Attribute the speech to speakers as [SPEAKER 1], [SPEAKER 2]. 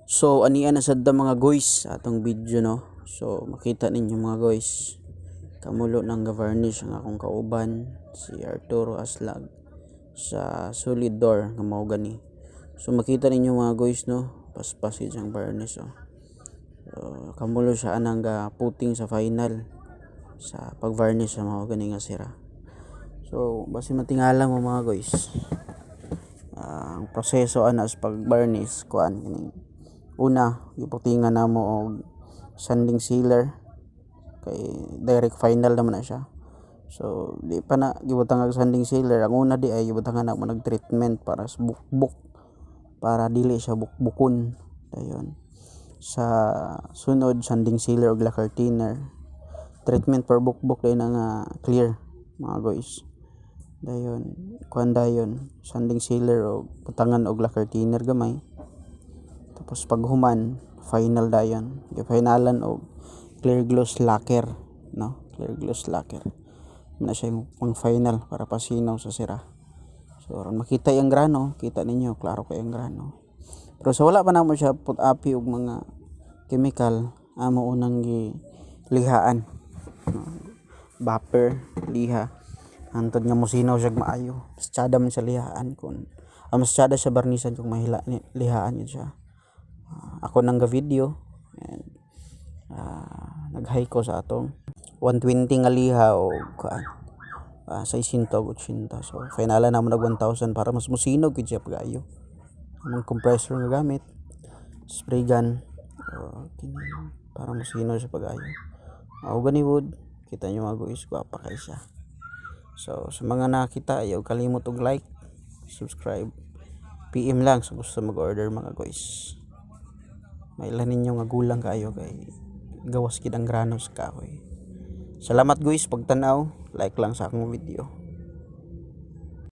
[SPEAKER 1] So anian na sad da mga guys sa atong video no. So makita ninyo mga guys. Kamulo nang ga-varnish ang akong kauban si Arturo Aslag sa solid door nga mao gani. So makita ninyo mga guys no, paspas ang varnish oh. Kamulo siya anang ga puting sa final sa pag-varnish sa mao gani nga sira. So basi matingala mo mga guys. Ang proseso ana sa pag-varnish kuan kini. Una, iputingan namo og sanding sealer kay direct final naman na siya. So di pa na gibutang og sanding sealer. Ang una di ay gibutangan na mo nag treatment para sa bukbuk para dili siya bukbukon. Dayon. Sa sunod sanding sealer og lacquer thinner. Treatment for bukbuk day na nga clear mga guys. Dayon, kuan dayon sanding sealer og butangan og lacquer thinner gamay. Tapos paghuman final dayon gifinalan og clear gloss lacquer no, clear gloss lacquer na siya yung pang final para pasinaw sa sira. So ron makita yung grano, kita ninyo klaro kay ang grano. Pero sa wala pa namo siya put api og mga chemical amo unang lihaan no? Vapor liha antod nga mosinaw siya maayo. Masyada man siya lihaan kun masyada siya barnisan kung mahila lihaan yun siya. Ako nang ga video and nag-high ko sa atong 120 nga liha o kuan 680. So finala na mo nag 1,000 para mas musinog gid siya pagayo. Ang compressor nga gamit spray gun para musinog siya pagayo. Gani wood kita nyo mga guys guwapa kay siya. So sa mga nakita ayaw kalimot og like, subscribe, PM lang sa gusto mag-order mga guys. Mailan ninyo nga gulang kayo kay gawas gid ang grano sa kahoy. Salamat guys pagtanaw, like lang sa akong video.